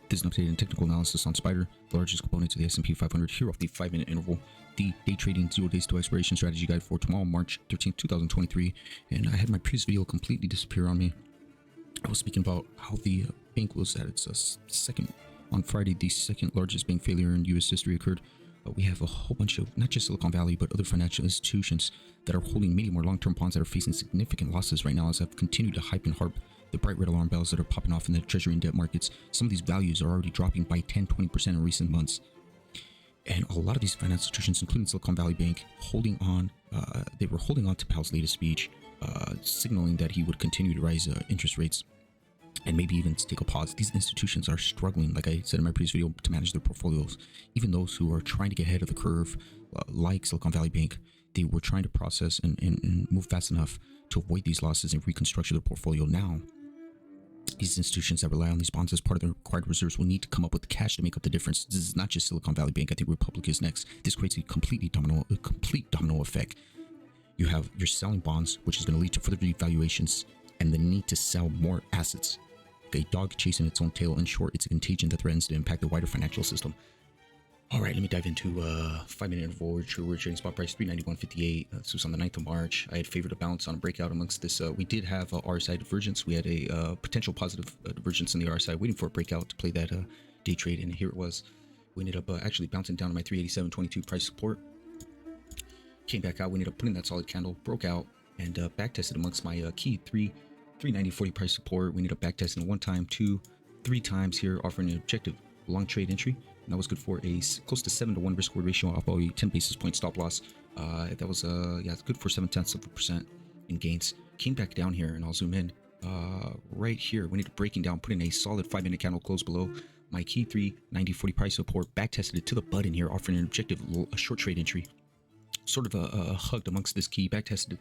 This is an updated technical analysis on Spider, the largest component of the S&P 500, here off the 5-minute interval, the day trading 0 days to expiration strategy guide for tomorrow, March 13th, 2023. And I had my previous video completely disappear on me. I was speaking about how the bank was at its on Friday, the second largest bank failure in U.S. history occurred. We have a whole bunch of, not just Silicon Valley, but other financial institutions that are holding medium or long-term bonds that are facing significant losses right now, as I've continued to hype and harp the bright red alarm bells that are popping off in the treasury and debt markets. Some of these values are already dropping by 10-20% in recent months. And a lot of these financial institutions, including Silicon Valley Bank, they were holding on to Powell's latest speech, signaling that he would continue to raise interest rates and maybe even take a pause. These institutions are struggling, like I said in my previous video, to manage their portfolios. Even those who are trying to get ahead of the curve, like Silicon Valley Bank, they were trying to process and move fast enough to avoid these losses and reconstruct their portfolio. Now, these institutions that rely on these bonds as part of their required reserves will need to come up with the cash to make up the difference. This is not just Silicon Valley Bank. I think Republic is next. This creates a complete domino effect. You have your selling bonds, which is going to lead to further devaluations and the need to sell more assets. A dog chasing its own tail. In short, it's a contagion that threatens to impact the wider financial system. All right, let me dive into 5-minute interval. We're trading spot price 391.58. This was on the 9th of March. I had favored a bounce on a breakout amongst this. We did have RSI divergence. We had a potential positive divergence in the RSI, waiting for a breakout to play that day trade, and here it was. We ended up actually bouncing down to my 387.22 price support. Came back out. We ended up putting that solid candle, broke out, and back tested amongst my key 390.40 price support. We ended up back testing 1 time, 2, 3 times here, offering an objective long trade entry. And that was good for a close to 7-to-1 risk reward ratio off a 10 basis point stop loss. That was it's good for 0.7% in gains. Came back down here, and I'll zoom in right here. We ended up breaking down, putting a solid 5-minute candle close below my key 390.40 price support. Back tested it to the button here, offering an objective a short trade entry. Sort of hugged amongst this key. Back tested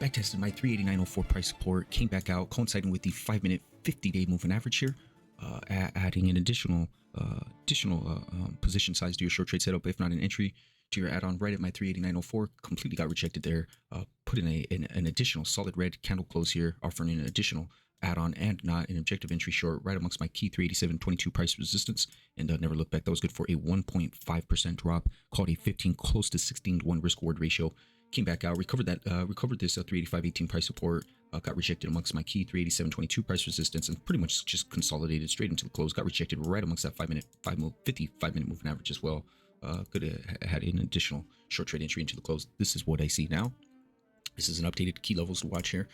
my 389.04 price support, came back out, coinciding with the 5-minute 50-day moving average here, adding an additional position size to your short trade setup, if not an entry to your add-on right at my 389.04. Completely got rejected there. Put in an additional solid red candle close here, offering an additional add-on and not an objective entry short right amongst my key 387.22 price resistance, and never looked back. That was good for a 1.5% drop, called a 15 close to 16-to-1 risk reward ratio. Came back out, recovered this 385.18 price support, got rejected amongst my key 387.22 price resistance, and pretty much just consolidated straight into the close. Got rejected right amongst that 5-minute moving average as well. Could have had an additional short trade entry into the close. This is what I see now. This is an updated key levels to watch here.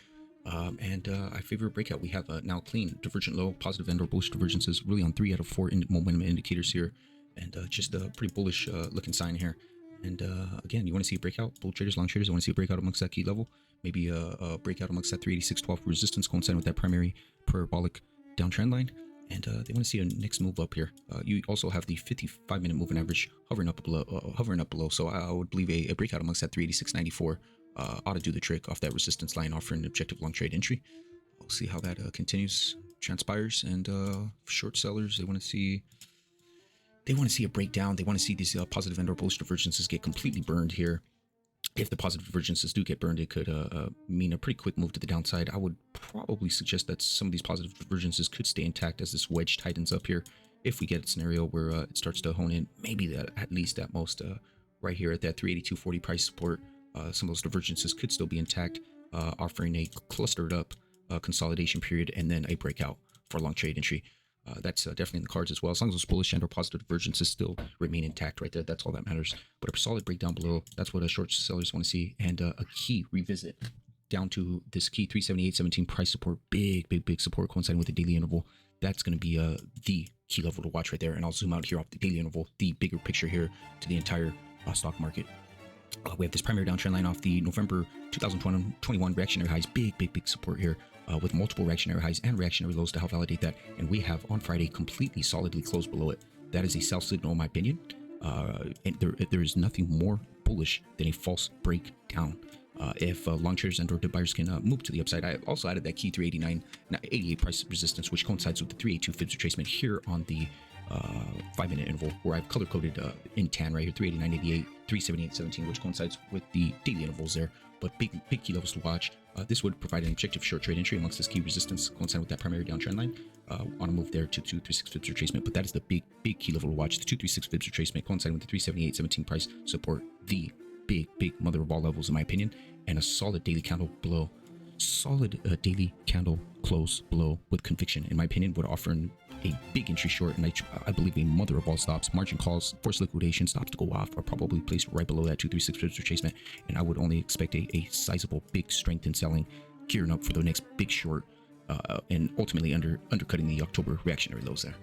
And I favor a breakout. We have now clean divergent low, positive and or bullish divergences, really on 3 out of 4 momentum indicators here, and just a pretty bullish looking sign here. And again, you want to see a breakout, bull traders, long traders, I want to see a breakout amongst that key level, maybe a breakout amongst that 386.12 resistance, coinciding with that primary parabolic downtrend line. And they want to see a next move up here. You also have the 55-minute moving average hovering up below. So I would believe a breakout amongst that 386.94 ought to do the trick off that resistance line, offering an objective long trade entry. We'll see how that continues, transpires. And short sellers, they want to see a breakdown. They want to see these positive and or bullish divergences get completely burned here. If the positive divergences do get burned, it could mean a pretty quick move to the downside. I would probably suggest that some of these positive divergences could stay intact as this wedge tightens up here. If we get a scenario where it starts to hone in, maybe that at least at most right here at that 382.40 price support, some of those divergences could still be intact, offering a clustered up consolidation period and then a breakout for a long trade entry. That's definitely in the cards as well. As long as those bullish and or positive divergences still remain intact right there, that's all that matters. But a solid breakdown below, that's what short sellers want to see. And a key revisit down to this key 378.17 price support, big support coinciding with the daily interval. That's going to be the key level to watch right there. And I'll zoom out here off the daily interval, the bigger picture here to the entire stock market. We have this primary downtrend line off the November 2021 reactionary highs, big support here, with multiple reactionary highs and reactionary lows to help validate that. And we have on Friday completely solidly closed below it. That is a sell signal in my opinion. And there is nothing more bullish than a false breakdown. If long traders and or dip buyers can move to the upside. I also added that key 389.88 price resistance, which coincides with the 382 fibs retracement here on the 5-minute interval where I've color coded in tan right here 389.88, 378.17, which coincides with the daily intervals there. But big key levels to watch. This would provide an objective short trade entry amongst this key resistance, coinciding with that primary downtrend line on a move there to 236 Fibs retracement. But that is the big key level to watch. The 236 Fibs retracement coinciding with the 378.17 price support the big mother of all levels in my opinion, and a solid daily candle below. Solid daily candle close below with conviction, in my opinion, would offer a big entry short, and I believe a mother of all stops. Margin calls, forced liquidation, stops to go off are probably placed right below that 236 Fibs retracement, and I would only expect a sizable big strength in selling, gearing up for the next big short, and ultimately undercutting the October reactionary lows there.